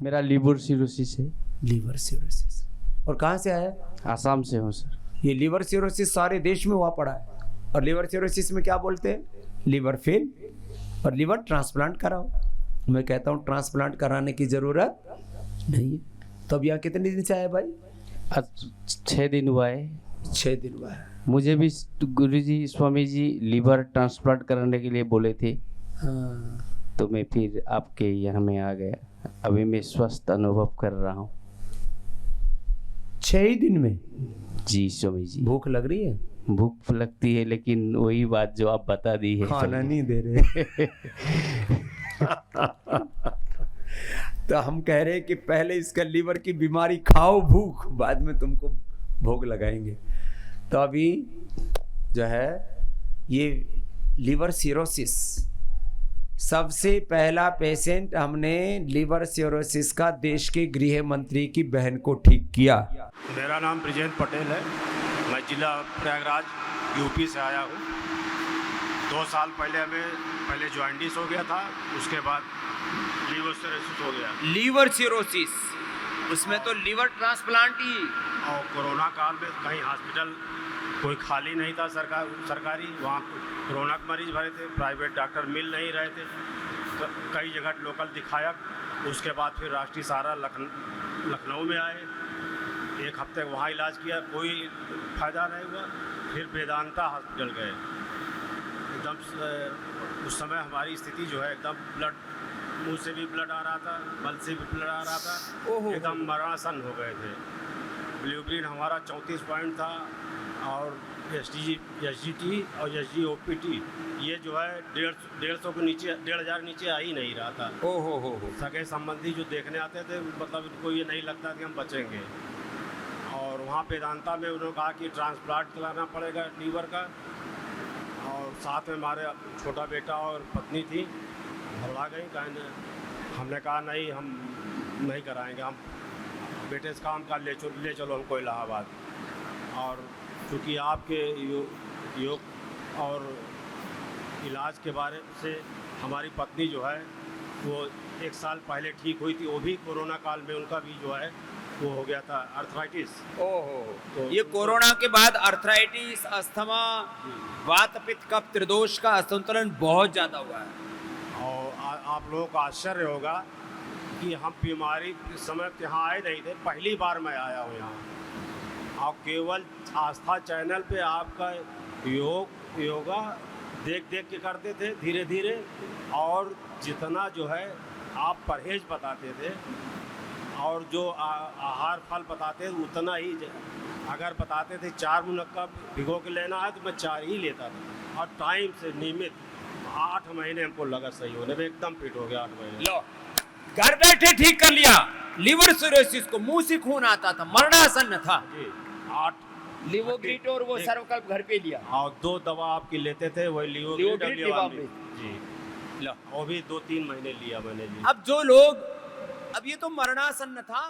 मेरा liver cirrhosis है। Liver cirrhosis. और कहाँ से आया? आसाम से हूँ सर। ये लीवर सिरोसिस सारे देश में हुआ पड़ा है। और लीवर सिरोसिस में क्या बोलते हैं? लीवर फेल और लीवर ट्रांसप्लांट कराओ। मैं कहता हूँ ट्रांसप्लांट कराने की जरूरत नहीं है। तो अब यहाँ कितने दिन से आया भाई? आज 6 दिन हुआ है। 6 दिन हुआ है। मुझे भी गुरुजी स्वामी जी लिवर ट्रांसप्लांट कराने के लिए बोले थे, हाँ। तो मैं फिर आपके यहाँ में आ गया। अभी मैं स्वस्थ अनुभव कर रहा हूँ। 6 ही दिन में? जी स्वामी जी। भूख लग रही है? भूख लगती है, लेकिन वही बात जो आप बता दी है, खाना नहीं दे रहे। तो हम कह रहे हैं कि पहले इसका लीवर की बीमारी खाओ भूख, बाद में तुमको भोग लगाएंगे। तो अभी जो है ये लीवर सिरोसिस, सबसे पहला पेशेंट हमने लीवर सिरोसिस का देश के गृह मंत्री की बहन को ठीक किया। मेरा नाम ब्रिजेंद्र पटेल है। मैं जिला प्रयागराज यूपी से आया हूँ। 2 साल पहले हमें जॉइंटिस हो गया था, उसके बाद लीवर सिरोसिस हो गया। लीवर सिरोसिस, उसमें तो लीवर ट्रांसप्लांट ही। और कोरोना काल में कहीं हॉस्पिटल कोई खाली नहीं था सरकारी, वहाँ कोरोना के मरीज भरे थे। प्राइवेट डॉक्टर मिल नहीं रहे थे। कई जगह लोकल दिखाया, उसके बाद फिर राष्ट्रीय सहारा लखनऊ में आए। 1 हफ्ते वहाँ इलाज किया, कोई फ़ायदा नहीं हुआ। फिर वेदांता हॉस्पिटल गए। एकदम उस समय हमारी स्थिति जो है एकदम ब्लड, मुंह से भी ब्लड आ रहा था, बल से भी ब्लड आ रहा था, एकदम मरणासन हो गए थे। बिलिरुबिन हमारा 34 पॉइंट था और एसजीटी और एसजीओपीटी ये जो है 150 के नीचे, 1500 नीचे आ ही नहीं रहा था। हो। सगे संबंधी जो देखने आते थे, मतलब इनको ये नहीं लगता कि हम बचेंगे। और वहाँ वेदांता में उन्होंने कहा कि ट्रांसप्लांट कराना पड़ेगा लीवर का। और साथ में हमारे छोटा बेटा और पत्नी थी, घबरा गई। हमने कहा नहीं, हम नहीं कराएंगे, हम बेटे से काम का ले चलो हमको इलाहाबाद। और क्योंकि आपके योग और इलाज के बारे से हमारी पत्नी जो है वो 1 साल पहले ठीक हुई थी। वो भी कोरोना काल में उनका भी जो है वो हो गया था अर्थराइटिस। तो ये कोरोना के बाद अर्थराइटिस, अस्थमा, वात पित्त कफ त्रिदोष का असंतुलन बहुत ज़्यादा हुआ है। और आप लोगों को आश्चर्य होगा कि हम बीमारी के समय यहाँ आए नहीं थे, पहली बार मैं आया हूँ यहाँ। और केवल आस्था चैनल पे आपका योगा देख के करते थे धीरे धीरे। और जितना जो है आप परहेज बताते थे और जो आहार फल बताते थे, उतना ही अगर बताते थे 4 मुनक्का भिगो के लेना है तो मैं 4 ही लेता था। और टाइम से नियमित 8 महीने हमको लगा सही होने में, एकदम फिट हो गया 8 महीने। लो, घर बैठे ठीक कर लिया। लीवर सिरोसिस को मुंह से खून आता था, मरणासन था जी। 8 लिवोग्रिट और वो सर्वकल्प घर पे लिया। और 2 दवा आपकी लेते थे, वही लिवोग्रिट जी। वो भी 2-3 महीने लिया मैंने जी। अब जो लोग, अब ये तो मरणासन था।